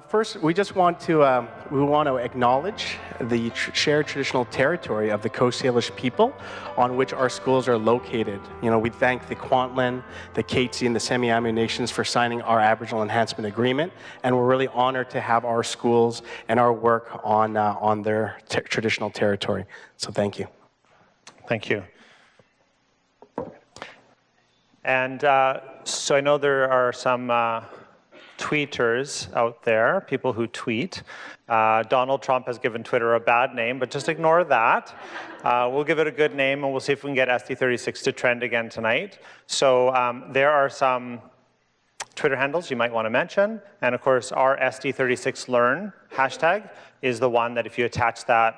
First, we just want to acknowledge the shared traditional territory of the Coast Salish people on which our schools are located. You know, we thank the Kwantlen, the Katzie, and the Semiahmoo Nations for signing our Aboriginal Enhancement Agreement, and we're really honored to have our schools and our work on their traditional territory. So thank you. Thank you. And so I know there are some tweeters out there, people who tweet. Donald Trump has given Twitter a bad name, but just ignore that. We'll give it a good name, and we'll see if we can get SD36 to trend again tonight. So there are some Twitter handles you might want to mention, and of course our SD36Learn hashtag is the one that if you attach that,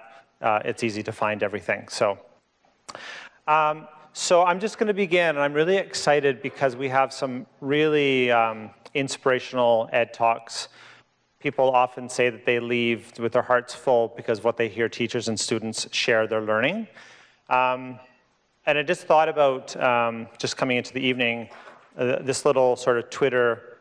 it's easy to find everything. So I'm just going to begin, and I'm really excited because we have some really inspirational ed talks. People often say that they leave with their hearts full because of what they hear teachers and students share their learning. And I just thought about, just coming into the evening, this little sort of Twitter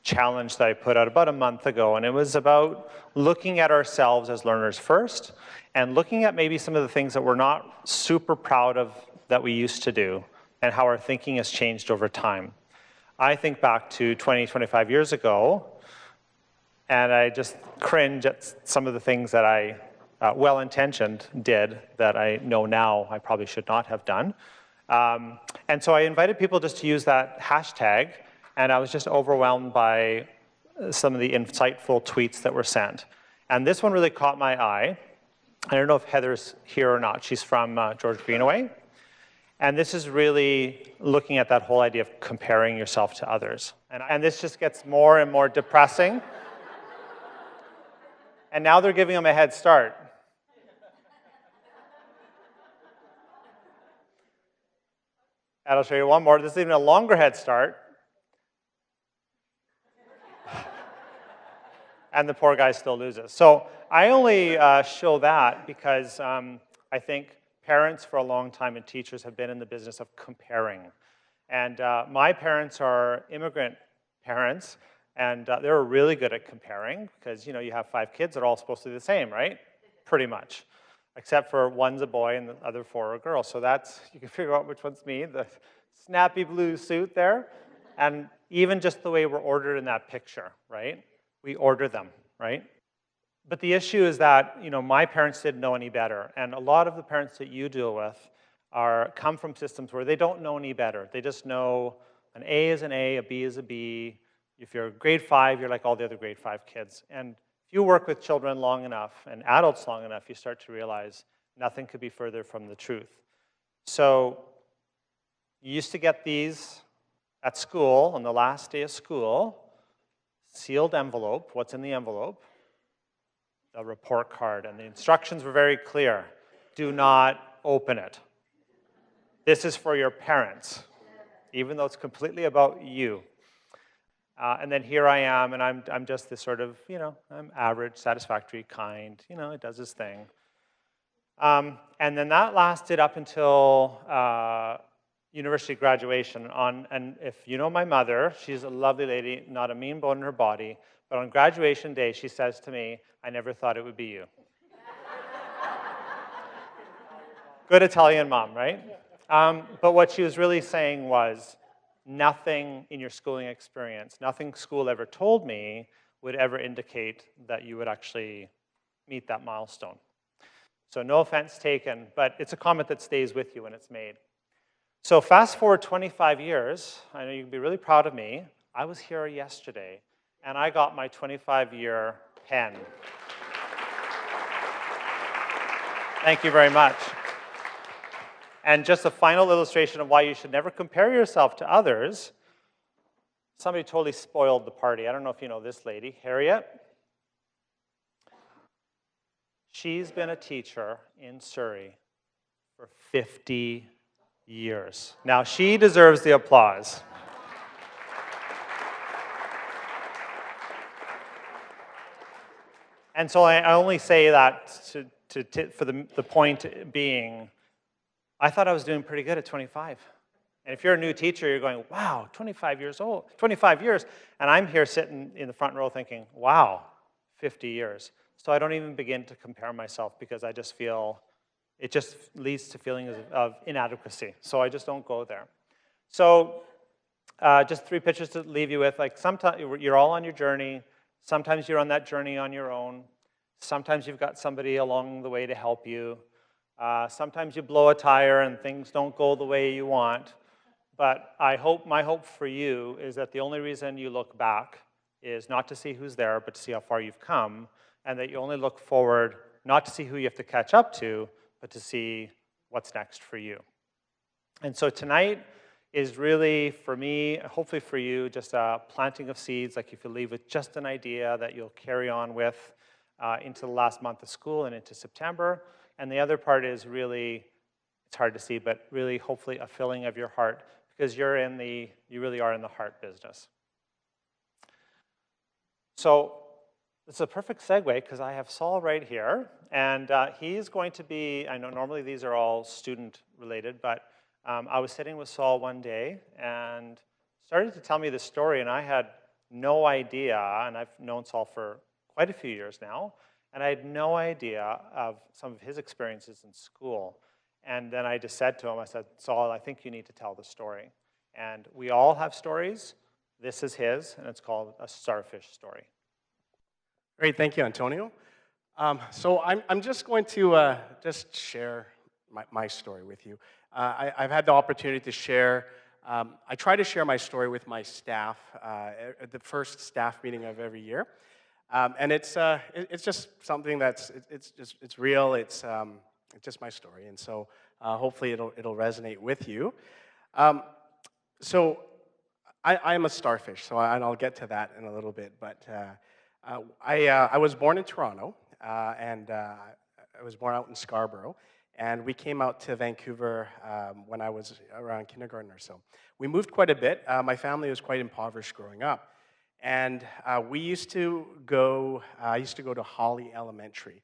challenge that I put out about a month ago, and it was about looking at ourselves as learners first, and looking at maybe some of the things that we're not super proud of that we used to do, and how our thinking has changed over time. I think back to 20, 25 years ago, and I just cringe at some of the things that I, well-intentioned, did that I know now I probably should not have done. And so I invited people just to use that hashtag, and I was just overwhelmed by some of the insightful tweets that were sent. And this one really caught my eye. I don't know if Heather's here or not. She's from George Greenaway. And this is really looking at that whole idea of comparing yourself to others. And this just gets more and more depressing. And now they're giving them a head start. And I'll show you one more. This is even a longer head start. And the poor guy still loses. So I only show that because I think parents for a long time and teachers have been in the business of comparing. And my parents are immigrant parents, and they're really good at comparing because, you know, you have 5 kids, they're all supposed to be the same, right? Pretty much. Except for one's a boy and the other 4 are girls. So that's, you can figure out which one's me, the snappy blue suit there. And even just the way we're ordered in that picture, right? We order them, right? But the issue is that, you know, my parents didn't know any better, and a lot of the parents that you deal with come from systems where they don't know any better. They just know an A is an A, a B is a B. If you're grade 5, you're like all the other grade 5 kids. And if you work with children long enough and adults long enough, you start to realize nothing could be further from the truth. So you used to get these at school on the last day of school, sealed envelope. What's in the envelope? A report card, and the instructions were very clear. Do not open it. This is for your parents, even though it's completely about you. And then here I am, and I'm just this sort of, you know, I'm average, satisfactory, kind, you know, it does his thing. And then that lasted up until university graduation. And if you know my mother, she's a lovely lady, not a mean bone in her body, but on graduation day, she says to me, I never thought it would be you. Good Italian mom, right? But what she was really saying was, nothing in your schooling experience, nothing school ever told me would ever indicate that you would actually meet that milestone. So no offense taken, but it's a comment that stays with you when it's made. So fast forward 25 years, I know you can be really proud of me. I was here yesterday, and I got my 25-year pen. Thank you very much. And just a final illustration of why you should never compare yourself to others. Somebody totally spoiled the party. I don't know if you know this lady, Harriet. She's been a teacher in Surrey for 50 years. Now, she deserves the applause. And so I only say that for the point being, I thought I was doing pretty good at 25. And if you're a new teacher, you're going, wow, 25 years old, 25 years. And I'm here sitting in the front row thinking, wow, 50 years. So I don't even begin to compare myself because I just feel, it just leads to feelings of inadequacy. So I just don't go there. So just 3 pictures to leave you with. Like sometimes you're all on your journey. Sometimes you're on that journey on your own. Sometimes you've got somebody along the way to help you. Sometimes you blow a tire and things don't go the way you want. But my hope for you is that the only reason you look back is not to see who's there, but to see how far you've come, and that you only look forward not to see who you have to catch up to, but to see what's next for you. And so tonight is really, for me, hopefully for you, just a planting of seeds, like if you leave with just an idea that you'll carry on with into the last month of school and into September. And the other part is really, it's hard to see, but really hopefully a filling of your heart, because you really are in the heart business. So this is a perfect segue because I have Saul right here, and he's going to be, I know normally these are all student related, but I was sitting with Saul one day and started to tell me this story, and I had no idea, and I've known Saul for quite a few years now, and I had no idea of some of his experiences in school. And then I just said to him, I said, Saul, I think you need to tell the story. And we all have stories. This is his, and it's called a starfish story. Great, thank you, Antonio. So I'm just going to just share my story with you. I've had the opportunity to share, I try to share my story with my staff at the first staff meeting of every year. And it's just something it's real, it's just my story. And so hopefully it'll resonate with you. So I'm a starfish, and I'll get to that in a little bit. But I was born in Toronto, and I was born out in Scarborough. And we came out to Vancouver when I was around kindergarten or so. We moved quite a bit. My family was quite impoverished growing up. And I used to go to Holly Elementary.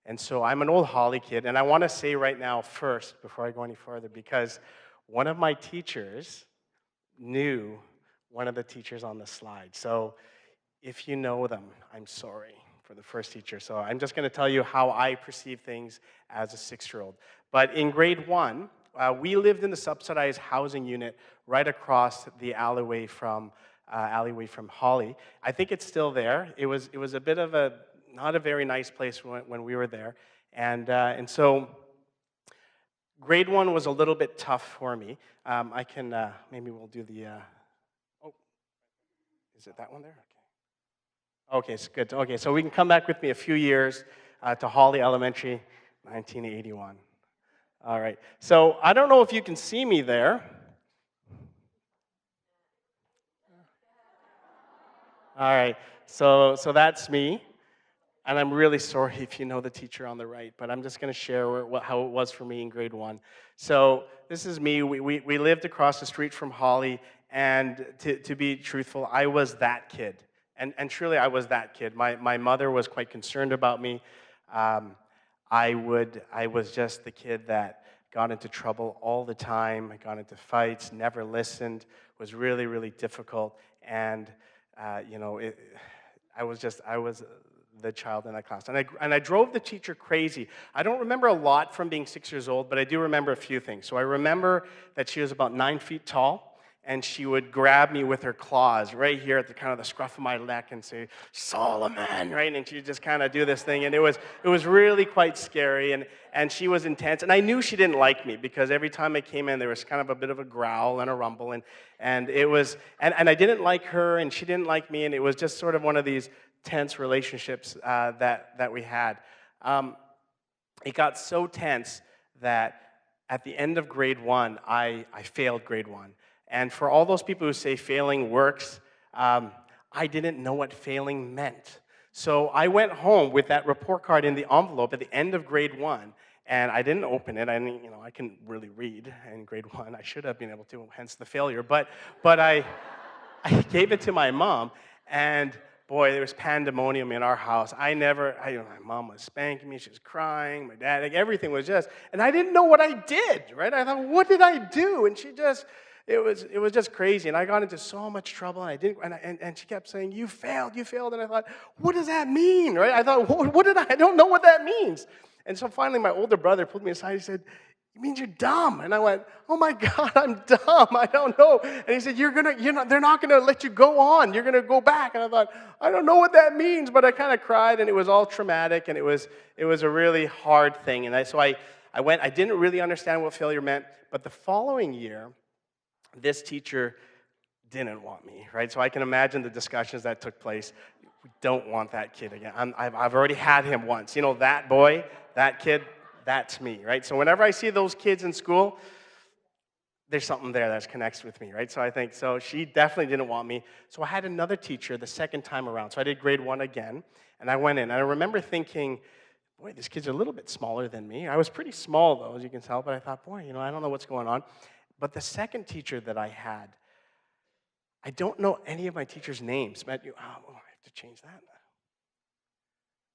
And so I'm an old Holly kid. And I want to say right now first, before I go any further, because one of my teachers knew one of the teachers on the slide. So if you know them, I'm sorry for the first teacher. So I'm just going to tell you how I perceive things as a 6-year-old. But in grade 1, we lived in the subsidized housing unit right across the alleyway from Holly. I think it's still there. It was a bit of not a very nice place when we were there. And so grade 1 was a little bit tough for me. I can, maybe we'll do the, oh, is it that one there? Okay, it's good. Okay, so we can come back with me a few years to Holly Elementary, 1981. All right, so I don't know if you can see me there. All right, so that's me, and I'm really sorry if you know the teacher on the right, but I'm just going to share how it was for me in grade 1. So this is me. We lived across the street from Holly, and to be truthful, I was that kid. And truly, I was that kid. My mother was quite concerned about me. I was just the kid that got into trouble all the time. I got into fights, never listened, was really, really difficult. And, I was the child in that class. And I drove the teacher crazy. I don't remember a lot from being 6 years old, but I do remember a few things. So I remember that she was about 9 feet tall. And she would grab me with her claws right here at the kind of the scruff of my neck and say, Solomon, right? And she'd just kind of do this thing. And it was really quite scary. And she was intense. And I knew she didn't like me because every time I came in, there was kind of a bit of a growl and a rumble. And it was, and I didn't like her and she didn't like me. And it was just sort of one of these tense relationships that we had. It got so tense that at the end of grade 1, I failed grade 1. And for all those people who say failing works, I didn't know what failing meant. So I went home with that report card in the envelope at the end of grade 1, and I didn't open it. I couldn't really read in grade 1. I should have been able to, hence the failure. But I gave it to my mom, and boy, there was pandemonium in our house. My mom was spanking me. She was crying. My dad, everything was just, and I didn't know what I did, right? I thought, what did I do? And she just it was just crazy, and I got into so much trouble, and I didn't, and she kept saying, you failed, and I thought, what does that mean, right? I thought, I don't know what that means. And so finally, my older brother pulled me aside. He said, it means you're dumb. And I went, oh my God, I'm dumb. I don't know. And he said, they're not gonna let you go on. You're gonna go back. And I thought, I don't know what that means, but I kind of cried, and it was all traumatic, and it was a really hard thing. And so I went. I didn't really understand what failure meant, but the following year, this teacher didn't want me, right? So I can imagine the discussions that took place. We don't want that kid again. I've already had him once. You know, that boy, that kid, that's me, right? So whenever I see those kids in school, there's something there that connects with me, right? So I think, so she definitely didn't want me. So I had another teacher the second time around. So I did grade 1 again, and I went in. And I remember thinking, boy, this kid's a little bit smaller than me. I was pretty small, though, as you can tell, but I thought, boy, I don't know what's going on. But the second teacher that I had, I don't know any of my teachers' names. I have to change that.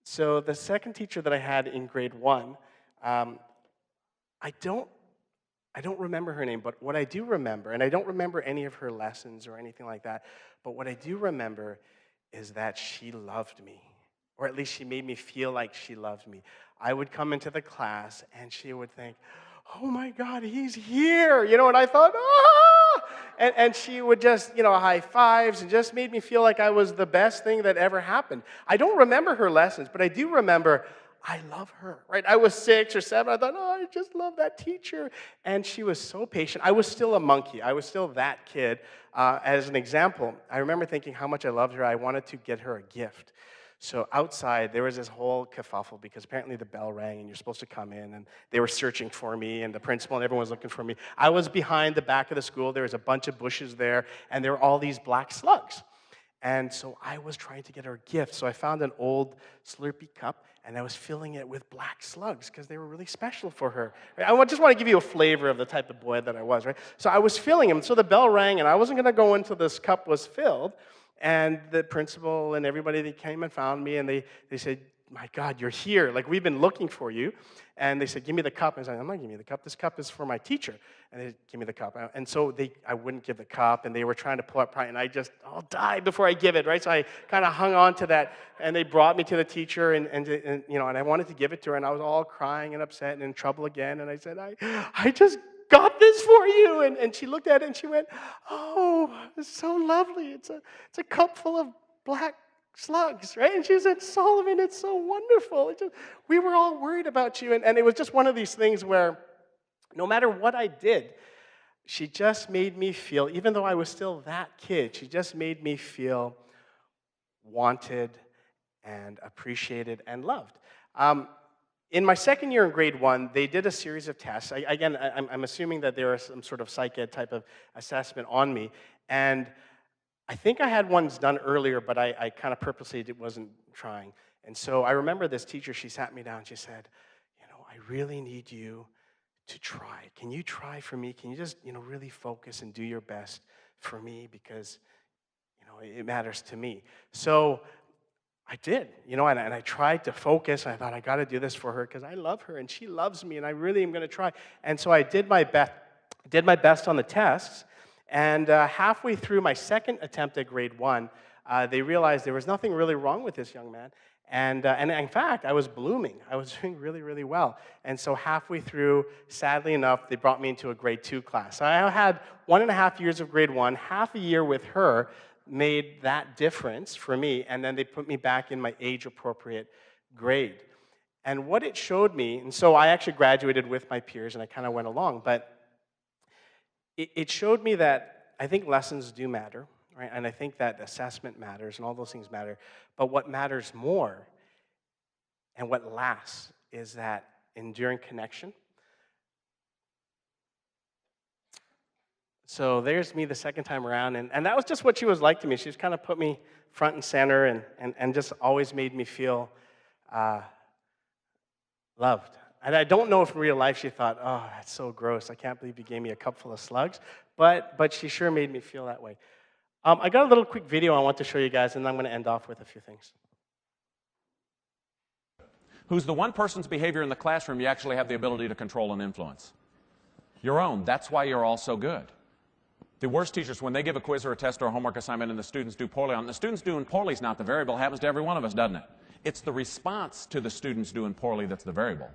So the second teacher that I had in grade 1, I don't remember her name, but what I do remember, and I don't remember any of her lessons or anything like that, but what I do remember is that she loved me, or at least she made me feel like she loved me. I would come into the class, and she would think, oh my God, he's here, and I thought, ah! And she would just, high fives and just made me feel like I was the best thing that ever happened. I don't remember her lessons, but I do remember I love her, right? I was 6 or 7. I thought, oh, I just love that teacher. And she was so patient. I was still a monkey. I was still that kid. As an example, I remember thinking how much I loved her. I wanted to get her a gift. So outside, there was this whole kerfuffle because apparently the bell rang and you're supposed to come in, and they were searching for me, and the principal and everyone was looking for me. I was behind the back of the school. There was a bunch of bushes there, and there were all these black slugs. And so I was trying to get her a gift. So I found an old Slurpee cup, and I was filling it with black slugs because they were really special for her. Right? I just want to give you a flavor of the type of boy that I was, right? So I was filling them. So the bell rang, and I wasn't going to go until this cup was filled. And the principal and everybody, they came and found me, and they said, my God, you're here. Like, we've been looking for you. And they said, give me the cup. And I said, I'm not giving you the cup. This cup is for my teacher. And they said, give me the cup. And so I wouldn't give the cup, and they were trying to pull up pride, and I just died before I give it, right? So I kind of hung on to that, and they brought me to the teacher, and I wanted to give it to her, and I was all crying and upset and in trouble again. And I said, I just got this for you. And she looked at it, and she went, oh, it's so lovely. It's a cup full of black slugs, right? And she said, Solomon, it's so wonderful. We were all worried about you. And it was just one of these things where no matter what I did, she just made me feel, even though I was still that kid, she just made me feel wanted and appreciated and loved. In my second year in grade 1, they did a series of tests. I'm assuming that there was some sort of psych ed type of assessment on me. And I think I had ones done earlier, but I kind of purposely wasn't trying. And so I remember this teacher, she sat me down, she said, I really need you to try. Can you try for me? Can you just, really focus and do your best for me? Because, it matters to me. So I did, and I tried to focus. I thought, I got to do this for her because I love her and she loves me, and I really am going to try. And so I did my best on the tests. And halfway through my second attempt at grade 1, they realized there was nothing really wrong with this young man. And in fact, I was blooming. I was doing really, really well. And so halfway through, sadly enough, they brought me into a grade 2 class. So I had 1.5 years of grade 1, half a year with her made that difference for me, and then they put me back in my age-appropriate grade. And what it showed me, and so I actually graduated with my peers, and I kind of went along, but it showed me that I think lessons do matter, right? And I think that assessment matters, and all those things matter. But what matters more, and what lasts, is that enduring connection. So there's me the second time around, and that was just what she was like to me. She just kind of put me front and center and just always made me feel loved. And I don't know if in real life she thought, oh, that's so gross. I can't believe you gave me a cup full of slugs. But she sure made me feel that way. I got a little quick video I want to show you guys, and then I'm going to end off with a few things. Who's the one person's behavior in the classroom you actually have the ability to control and influence? Your own. That's why you're all so good. The worst teachers, when they give a quiz or a test or a homework assignment and the students do poorly on it, the students doing poorly is not the variable. It happens to every one of us, doesn't it? It's the response to the students doing poorly that's the variable.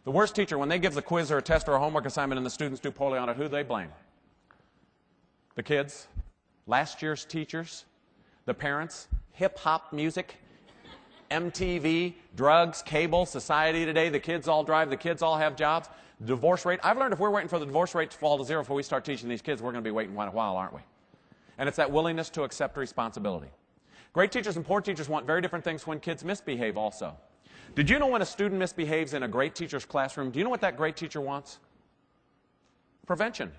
The worst teacher, when they give the quiz or a test or a homework assignment and the students do poorly on it, who do they blame? The kids, last year's teachers, the parents, hip-hop music, MTV, drugs, cable, society today, the kids all drive, the kids all have jobs. Divorce rate, I've learned if we're waiting for the divorce rate to fall to zero before we start teaching these kids, we're going to be waiting quite a while, aren't we? And it's that willingness to accept responsibility. Great teachers and poor teachers want very different things when kids misbehave also. Did you know when a student misbehaves in a great teacher's classroom, do you know what that great teacher wants? Prevention.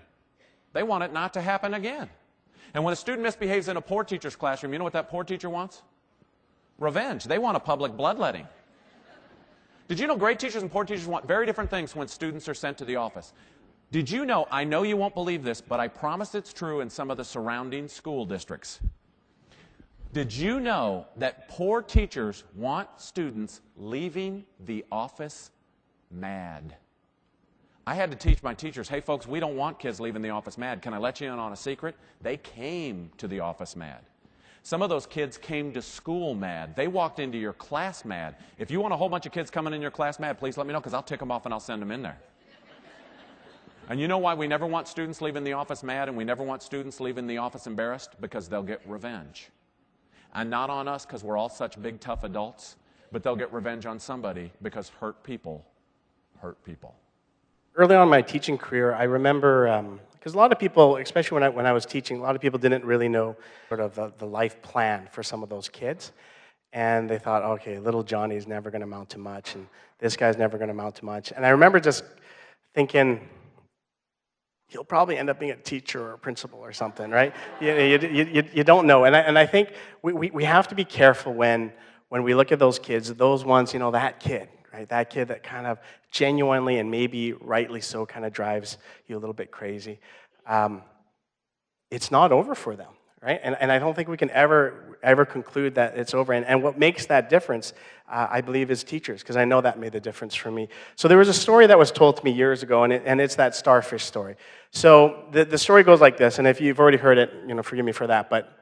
They want it not to happen again. And when a student misbehaves in a poor teacher's classroom, you know what that poor teacher wants? Revenge. They want a public bloodletting. Did you know great teachers and poor teachers want very different things when students are sent to the office? Did you know, I know you won't believe this, but I promise it's true in some of the surrounding school districts. Did you know that poor teachers want students leaving the office mad? I had to teach my teachers, hey folks, we don't want kids leaving the office mad. Can I let you in on a secret? They came to the office mad. Some of those kids came to school mad. They walked into your class mad. If you want a whole bunch of kids coming in your class mad, please let me know because I'll tick them off and I'll send them in there. And you know why we never want students leaving the office mad and we never want students leaving the office embarrassed? Because they'll get revenge. And not on us because we're all such big, tough adults, but they'll get revenge on somebody because hurt people hurt people. Early on in my teaching career, I remember, because a lot of people, especially when I was teaching, a lot of people didn't really know sort of the life plan for some of those kids. And they thought, okay, little Johnny's never going to amount to much, and this guy's never going to amount to much. And I remember just thinking, he'll probably end up being a teacher or a principal or something, right? You don't know. And I think we have to be careful when we look at those kids, those ones, you know, that kid, right? That kid that kind of genuinely and maybe rightly so kind of drives you a little bit crazy. It's not over for them, right? And I don't think we can ever conclude that it's over. And what makes that difference, I believe, is teachers, because I know that made the difference for me. So there was a story that was told to me years ago, and it's that starfish story. So the story goes like this, and if you've already heard it, you know, forgive me for that, but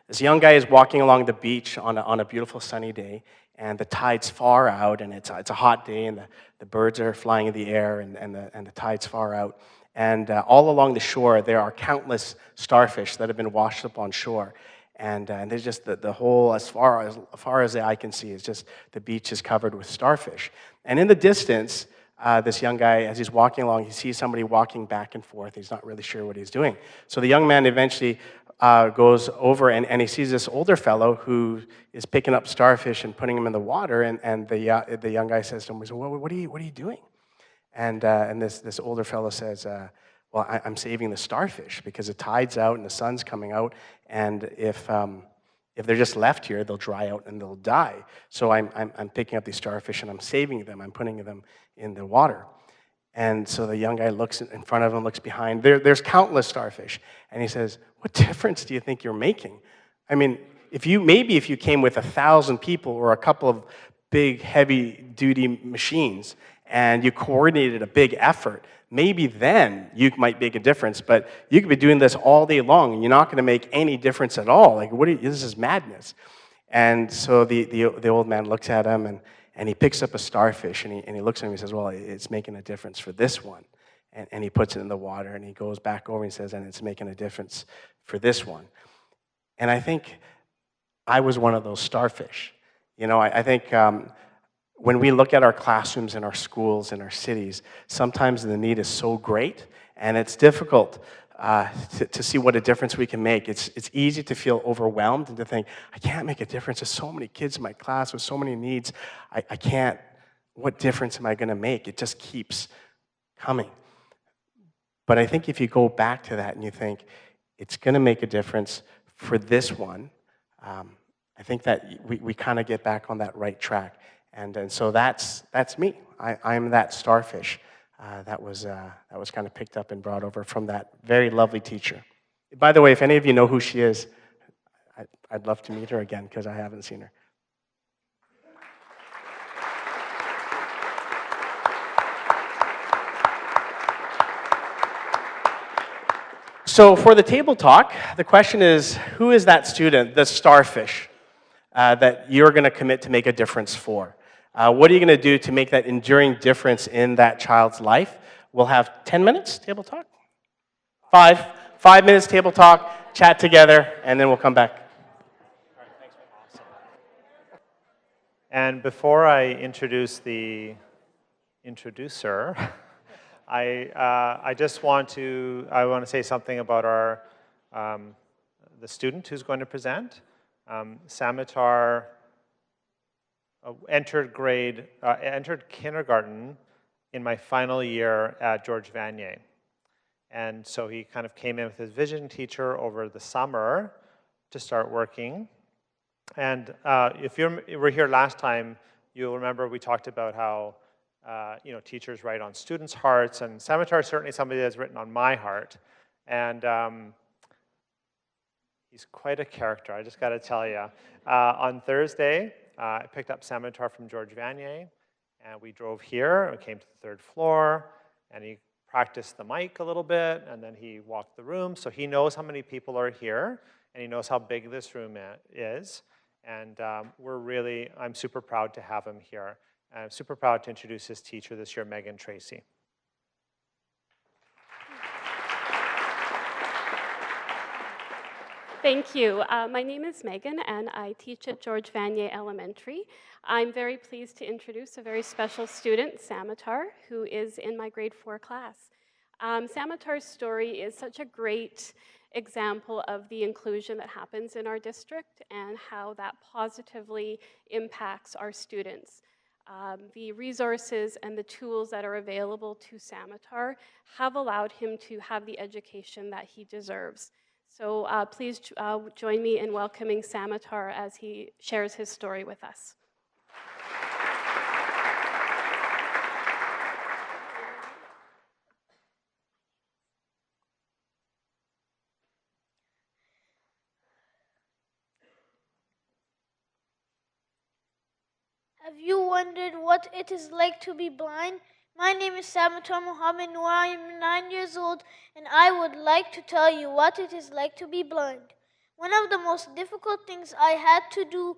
this young guy is walking along the beach on a beautiful sunny day, and the tide's far out, and it's a hot day, and the birds are flying in the air, and the tide's far out. And all along the shore, there are countless starfish that have been washed up on shore. And there's just the whole, as far as the eye can see, is just the beach is covered with starfish. And in the distance, this young guy, as he's walking along, he sees somebody walking back and forth. He's not really sure what he's doing. So the young man eventually goes over and he sees this older fellow who is picking up starfish and putting them in the water. And the young guy says to him, well, what are you doing? And this older fellow says, well, I'm saving the starfish because the tide's out and the sun's coming out, and if they're just left here, they'll dry out and they'll die. So I'm picking up these starfish and I'm saving them. I'm putting them in the water. And so the young guy looks in front of him, looks behind. There's countless starfish, and he says, "What difference do you think you're making? I mean, if you came with 1,000 people or a couple of big, heavy-duty machines." And you coordinated a big effort, maybe then you might make a difference, but you could be doing this all day long, and you're not going to make any difference at all. Like, this is madness. And so the old man looks at him, and he picks up a starfish, and he looks at him and he says, well, it's making a difference for this one. And he puts it in the water, and he goes back over and he says, and it's making a difference for this one. And I think I was one of those starfish. You know, I think when we look at our classrooms in our schools, in our cities, sometimes the need is so great, and it's difficult to see what a difference we can make. It's easy to feel overwhelmed and to think, I can't make a difference. There's so many kids in my class with so many needs. I can't, what difference am I going to make? It just keeps coming. But I think if you go back to that and you think, it's going to make a difference for this one, I think that we kind of get back on that right track. And so that's me. I'm that starfish that was kind of picked up and brought over from that very lovely teacher. By the way, if any of you know who she is, I'd love to meet her again because I haven't seen her. So for the table talk, the question is, who is that student, the starfish, that you're going to commit to make a difference for? What are you going to do to make that enduring difference in that child's life? We'll have 10 minutes table talk. 5 minutes table talk, chat together, and then we'll come back. And before I introduce the introducer, I just want to say something about our the student who's going to present. Samatar entered kindergarten in my final year at George Vanier. And so he kind of came in with his vision teacher over the summer to start working. And if you were here last time, you'll remember we talked about how teachers write on students' hearts, and Samatar is certainly somebody that's written on my heart. And he's quite a character, I just got to tell you. On Thursday, I picked up Samatar from George Vanier, and we drove here, and we came to the 3rd floor, and he practiced the mic a little bit, and then he walked the room, so he knows how many people are here, and he knows how big this room is. And I'm super proud to have him here. And I'm super proud to introduce his teacher this year, Megan Tracy. Thank you. My name is Megan, and I teach at George Vanier Elementary. I'm very pleased to introduce a very special student, Samatar, who is in my grade 4 class. Samatar's story is such a great example of the inclusion that happens in our district and how that positively impacts our students. The resources and the tools that are available to Samatar have allowed him to have the education that he deserves. So please join me in welcoming Samatar as he shares his story with us. Have you wondered what it is like to be blind? My name is Samatar Muhammad Noor. I am 9 years old, and I would like to tell you what it is like to be blind. One of the most difficult things I had to do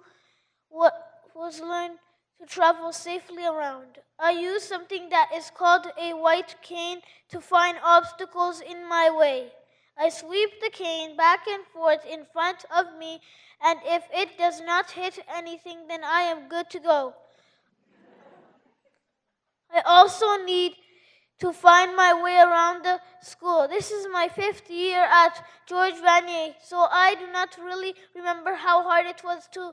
was learn to travel safely around. I used something that is called a white cane to find obstacles in my way. I sweep the cane back and forth in front of me, and if it does not hit anything, then I am good to go. I also need to find my way around the school. This is my 5th year at George Vanier, so I do not really remember how hard it was to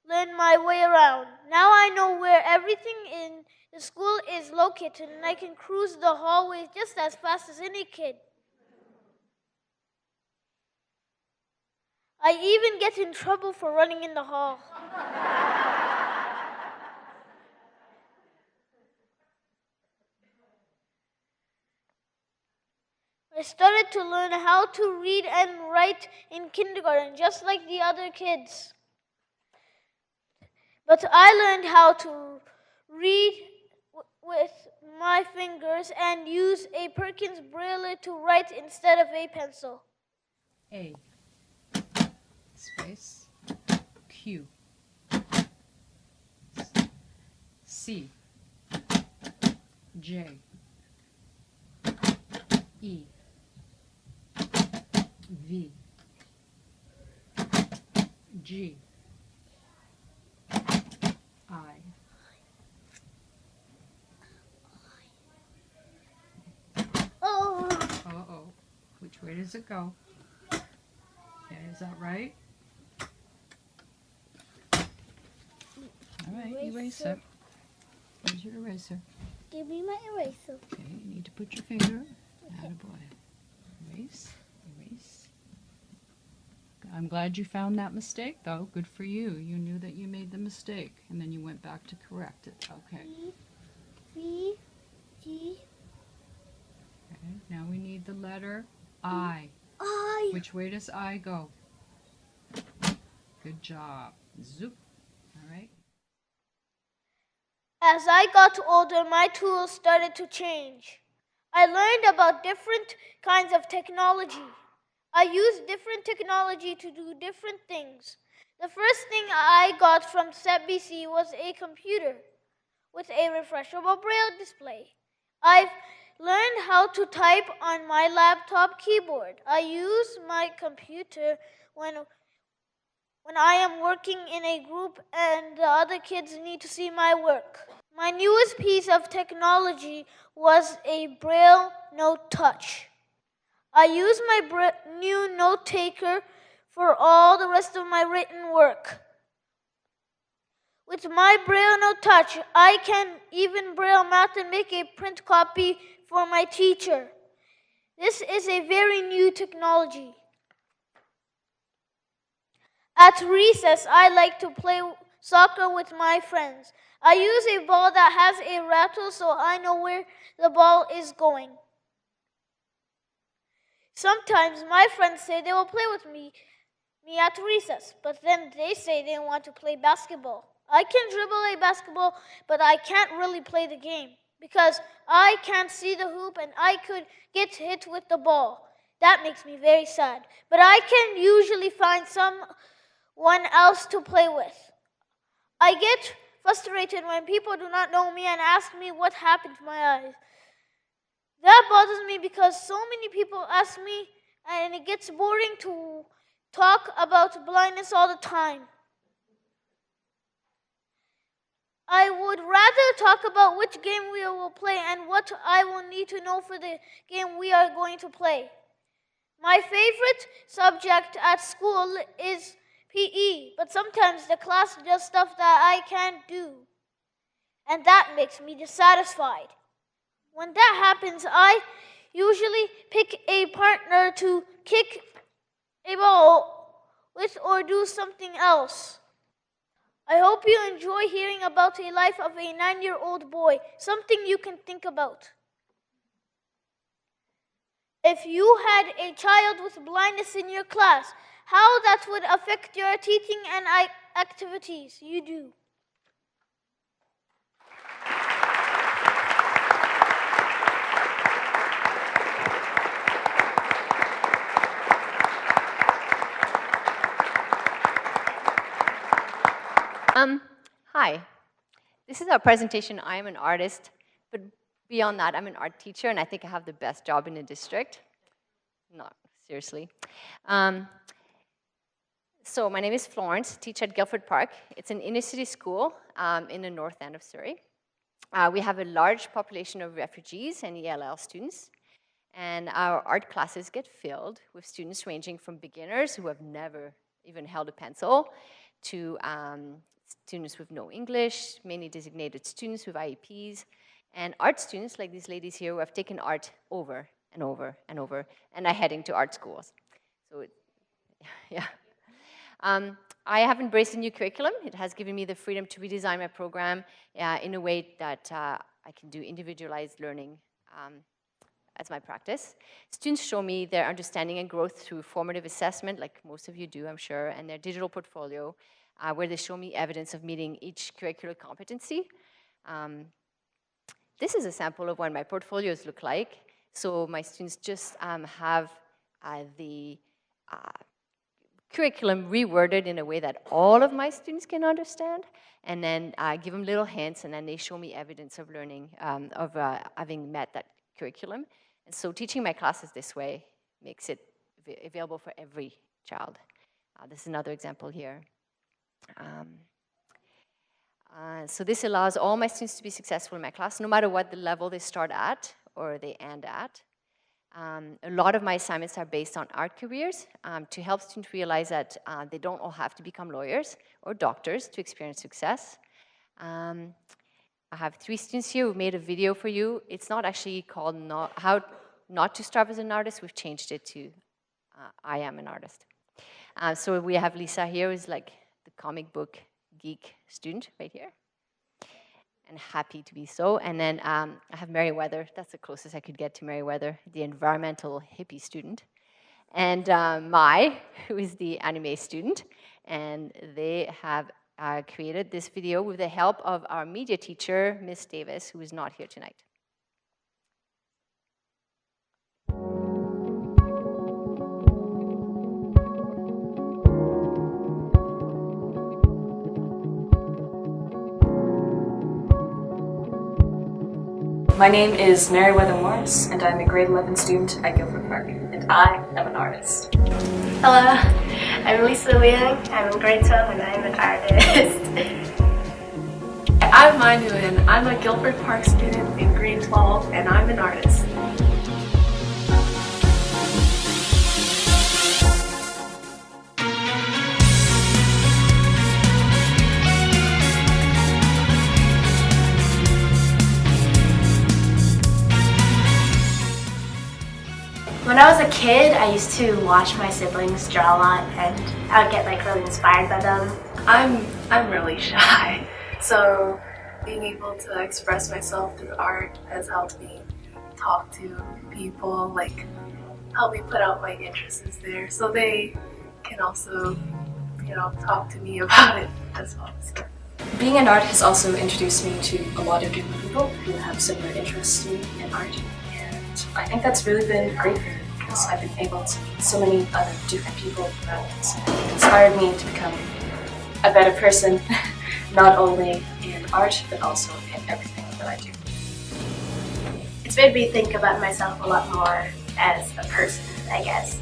learn my way around. Now I know where everything in the school is located, and I can cruise the hallways just as fast as any kid. I even get in trouble for running in the hall. I started to learn how to read and write in kindergarten, just like the other kids. But I learned how to read with my fingers and use a Perkins Braille to write instead of a pencil. A, space, Q, C, J, E, V, G, I, Oh! uh-oh, which way does it go? Okay, is that right? All right, eraser. Here's your eraser. Give me my eraser. Okay, you need to put your finger. Attaboy. Erase, erase. I'm glad you found that mistake, though. Good for you. You knew that you made the mistake, and then you went back to correct it. Okay. V, G. Okay, now we need the letter I. I. Which way does I go? Good job. Zoop. All right. As I got older, my tools started to change. I learned about different kinds of technology. I use different technology to do different things. The first thing I got from SETBC was a computer with a refreshable braille display. I've learned how to type on my laptop keyboard. I use my computer when I am working in a group and the other kids need to see my work. My newest piece of technology was a Braille Note Touch. I use my new note taker for all the rest of my written work. With my Braille Note Touch, I can even Braille math and make a print copy for my teacher. This is a very new technology. At recess, I like to play soccer with my friends. I use a ball that has a rattle so I know where the ball is going. Sometimes my friends say they will play with me at recess, but then they say they want to play basketball. I can dribble a basketball, but I can't really play the game because I can't see the hoop and I could get hit with the ball. That makes me very sad. But I can usually find someone else to play with. I get frustrated when people do not know me and ask me what happened to my eyes. That bothers me because so many people ask me and it gets boring to talk about blindness all the time. I would rather talk about which game we will play and what I will need to know for the game we are going to play. My favorite subject at school is PE, but sometimes the class does stuff that I can't do, and that makes me dissatisfied. When that happens, I usually pick a partner to kick a ball with or do something else. I hope you enjoy hearing about the life of a 9-year-old boy, something you can think about. If you had a child with blindness in your class, how that would affect your teaching and activities you do. Hi. This is our presentation. I am an artist, but beyond that, I'm an art teacher, and I think I have the best job in the district. No, seriously. So my name is Florence, teach at Guildford Park. It's an inner-city school in the north end of Surrey. We have a large population of refugees and ELL students, and our art classes get filled with students ranging from beginners who have never even held a pencil to students with no English, mainly designated students with IEPs, and art students like these ladies here who have taken art over and over and over and are heading to art schools. So, yeah. I have embraced a new curriculum. It has given me the freedom to redesign my program in a way that I can do individualized learning as my practice. Students show me their understanding and growth through formative assessment, like most of you do, I'm sure, and their digital portfolio, where they show me evidence of meeting each curricular competency. This is a sample of what my portfolios look like. So my students just have the curriculum reworded in a way that all of my students can understand, and then I give them little hints, and then they show me evidence of learning, of having met that curriculum. And so teaching my classes this way makes it available for every child. This is another example here. So this allows all my students to be successful in my class, no matter what the level they start at or they end at. A lot of my assignments are based on art careers to help students realize that they don't all have to become lawyers or doctors to experience success. I have 3 students here who made a video for you. It's not actually called How Not to Starve as an Artist. We've changed it to I Am an Artist. So we have Lisa here, who's like the comic book geek student right here, and happy to be so. And then I have Meriwether. That's the closest I could get to Meriwether, the environmental hippie student. And Mai, who is the anime student. And they have created this video with the help of our media teacher, Miss Davis, who is not here tonight. my name is Meriwether Morris, and I'm a grade 11 student at Guilford Park, and I am an artist. Hello, I'm Lisa Leung. I'm in grade 12 and I'm an artist. I'm Mai Nguyen. I'm a Guilford Park student in grade 12 and I'm an artist. When I was a kid, I used to watch my siblings draw a lot and I would get like really inspired by them. I'm really shy, so being able to express myself through art has helped me talk to people, like help me put out my interests there so they can also, talk to me about it as well. So. Being an artist has also introduced me to a lot of different people who have similar interests to me in art, and I think that's really been great for me because I've been able to meet so many other different people that inspired me to become a better person, not only in art but also in everything that I do. It's made me think about myself a lot more as a person, I guess,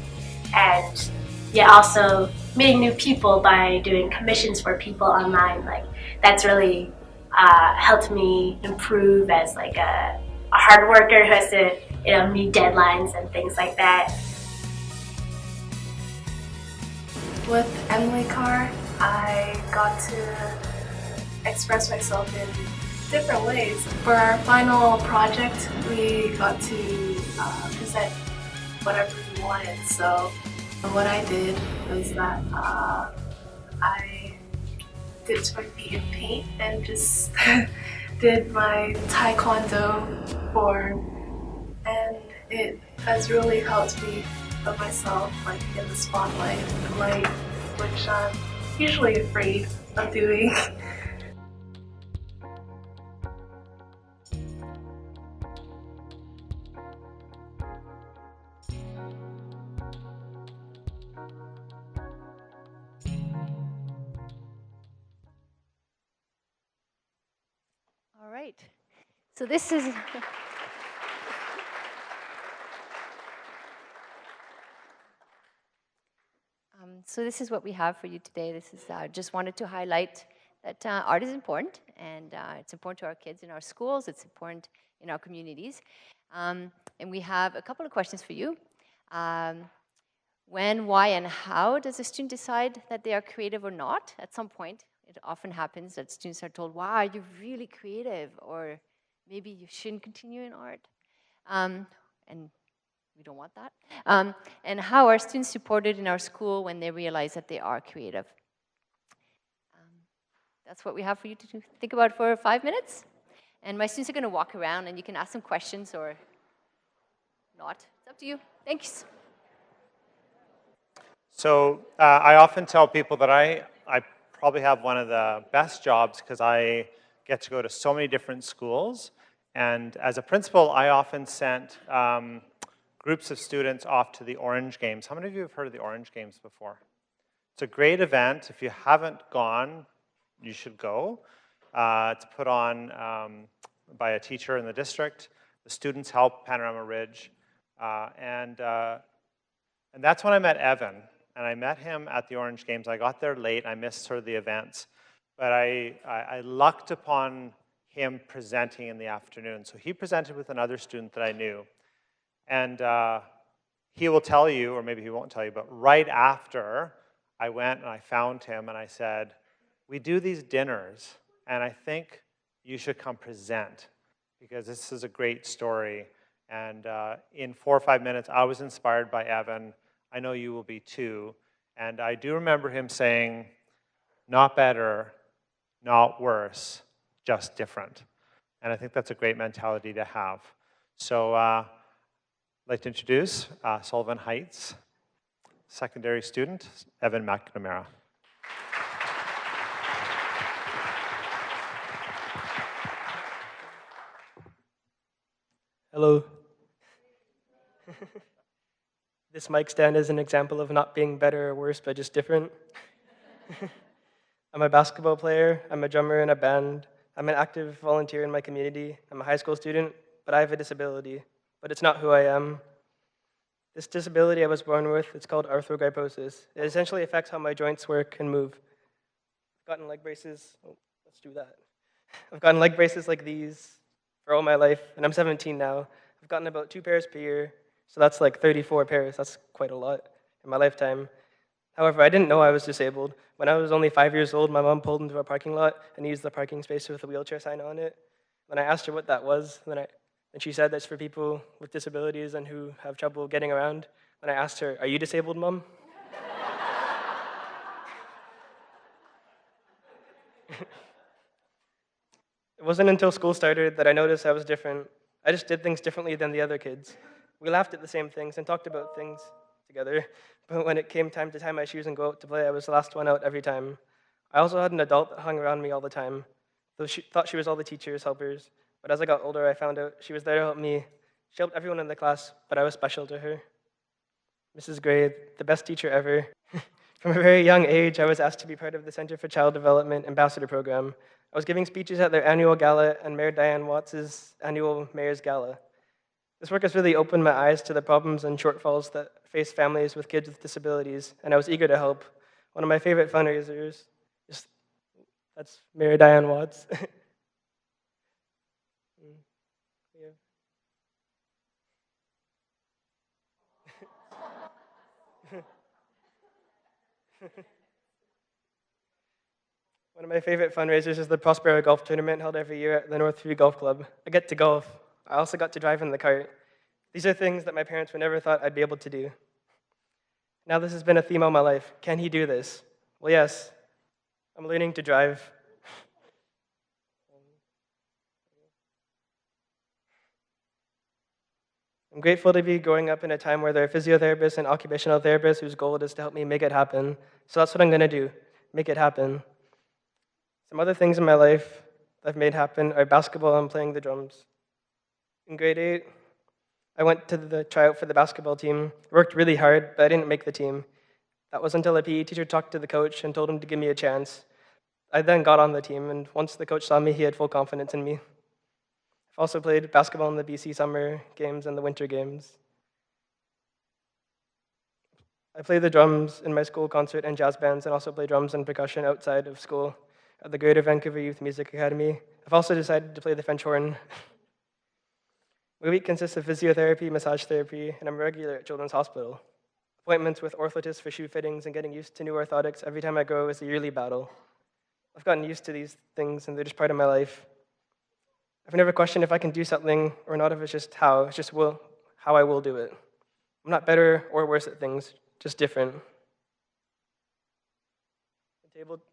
and yeah, also meeting new people by doing commissions for people online, like that's really helped me improve as like a hard worker who has to meet deadlines and things like that. With Emily Carr, I got to express myself in different ways. For our final project, we got to present whatever we wanted. So what I did was that I dipped my feet in paint and just did my taekwondo form, and it has really helped me put myself like in the spotlight, the light, which I'm usually afraid of doing. All right. So this is so this is what we have for you today. This is just wanted to highlight that art is important, and it's important to our kids in our schools. It's important in our communities, and we have a couple of questions for you. When, why, and how does a student decide that they are creative or not? At some point, it often happens that students are told, wow, you're really creative, or maybe you shouldn't continue in art. And we don't want that. And how are students supported in our school when they realize that they are creative? That's what we have for you to think about for 5 minutes. And my students are going to walk around, and you can ask them questions or not. It's up to you. Thanks. So I often tell people that I probably have one of the best jobs because I get to go to so many different schools. And as a principal, I often sent groups of students off to the Orange Games. How many of you have heard of the Orange Games before? It's a great event. If you haven't gone, you should go. It's put on by a teacher in the district. The students help Panorama Ridge. And that's when I met Evan. And I met him at the Orange Games. I got there late. I missed sort of the events. But I lucked upon him presenting in the afternoon. So he presented with another student that I knew. And he will tell you, or maybe he won't tell you, but right after I went and I found him and I said, we do these dinners, and I think you should come present because this is a great story. And in 4 or 5 minutes, I was inspired by Evan. I know you will be too. And I do remember him saying, not better, not worse, just different. And I think that's a great mentality to have. So I'd like to introduce Sullivan Heights secondary student, Evan McNamara. Hello. This mic stand is an example of not being better or worse, but just different. I'm a basketball player, I'm a drummer in a band, I'm an active volunteer in my community, I'm a high school student, but I have a disability, but it's not who I am. This disability I was born with, it's called arthrogryposis. It essentially affects how my joints work and move. I've gotten leg braces, let's do that. I've gotten leg braces like these for all my life, and I'm 17 now. I've gotten about 2 pairs per year, so that's like 34 pairs. That's quite a lot in my lifetime. However, I didn't know I was disabled. When I was only 5 years old, my mom pulled into a parking lot and used the parking space with a wheelchair sign on it. When I asked her what that was, and she said that's for people with disabilities and who have trouble getting around. When I asked her, "Are you disabled, Mom?" It wasn't until school started that I noticed I was different. I just did things differently than the other kids. We laughed at the same things and talked about things together, but when it came time to tie my shoes and go out to play, I was the last one out every time. I also had an adult that hung around me all the time, though she thought she was all the teachers' helpers. But as I got older, I found out she was there to help me. She helped everyone in the class, but I was special to her. Mrs. Gray, the best teacher ever. From a very young age, I was asked to be part of the Center for Child Development Ambassador Program. I was giving speeches at their annual gala and Mayor Diane Watts' annual Mayor's Gala. This work has really opened my eyes to the problems and shortfalls that face families with kids with disabilities, and I was eager to help. One of my favorite fundraisers, that's Mayor Diane Watts. One of my favorite fundraisers is the Prospero Golf Tournament held every year at the Northview Golf Club. I get to golf. I also got to drive in the cart. These are things that my parents would never thought I'd be able to do. Now this has been a theme all my life. Can he do this? Well, yes. I'm learning to drive. I'm grateful to be growing up in a time where there are physiotherapists and occupational therapists whose goal is to help me make it happen. So that's what I'm going to do, make it happen. Some other things in my life that I've made happen are basketball and playing the drums. In grade 8, I went to the tryout for the basketball team. I worked really hard, but I didn't make the team. That was until a PE teacher talked to the coach and told him to give me a chance. I then got on the team, and once the coach saw me, he had full confidence in me. I've also played basketball in the BC Summer Games and the Winter Games. I play the drums in my school concert and jazz bands, and also play drums and percussion outside of school at the Greater Vancouver Youth Music Academy. I've also decided to play the French horn. My week consists of physiotherapy, massage therapy, and I'm a regular at Children's Hospital. Appointments with orthotists for shoe fittings and getting used to new orthotics every time I go is a yearly battle. I've gotten used to these things, and they're just part of my life. I've never questioned if I can do something or not if it's just how. It's just how I will do it. I'm not better or worse at things, just different.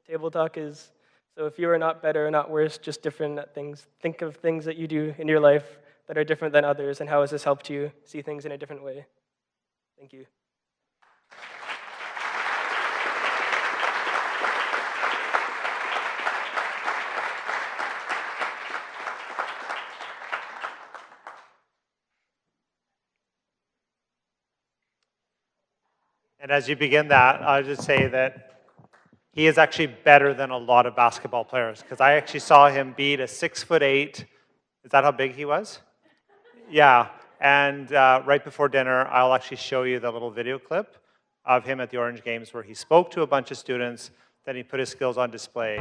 Table talk is, so if you are not better or not worse, just different at things. Think of things that you do in your life that are different than others, and how has this helped you see things in a different way? Thank you. And as you begin that, I'll just say that he is actually better than a lot of basketball players, because I actually saw him beat a 6'8". Is that how big he was? Yeah. And right before dinner, I'll actually show you the little video clip of him at the Orange Games where he spoke to a bunch of students, then he put his skills on display.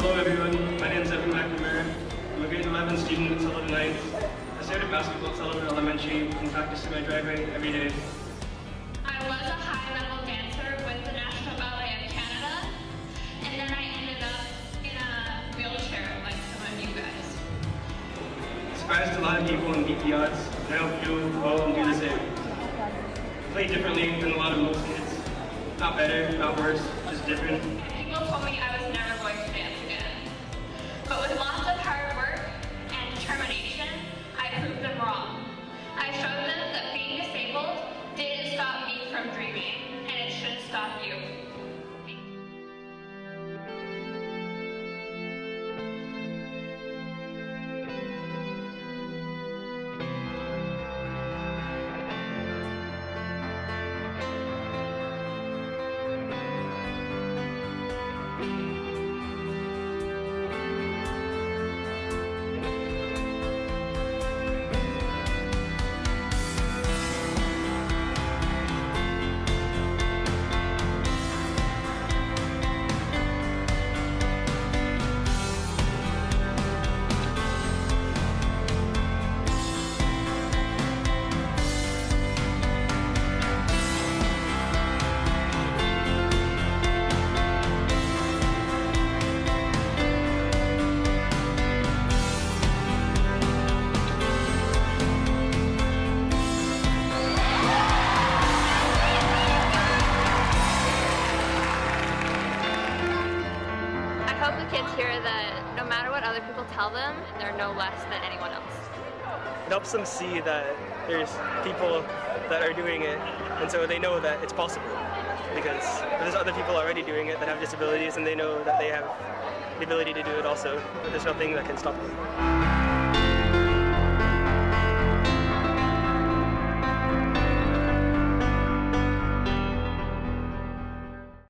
Hello everyone, my name is Evan McNamara. I'm a grade 11 student at Sullivan Ninth. I started basketball at Sullivan Elementary and practiced in my driveway every day. I was a high level dancer with the National Ballet of Canada, and then I ended up in a wheelchair like some of you guys. I surprised a lot of people and beat the odds, and I hope you'll go and do the same. I play differently than a lot of most kids. Not better, not worse, just different. People told me I was never going to dance again, but with lots hear that no matter what other people tell them, they're no less than anyone else. It helps them see that there's people that are doing it, and so they know that it's possible. Because there's other people already doing it that have disabilities, and they know that they have the ability to do it also, but there's nothing that can stop them.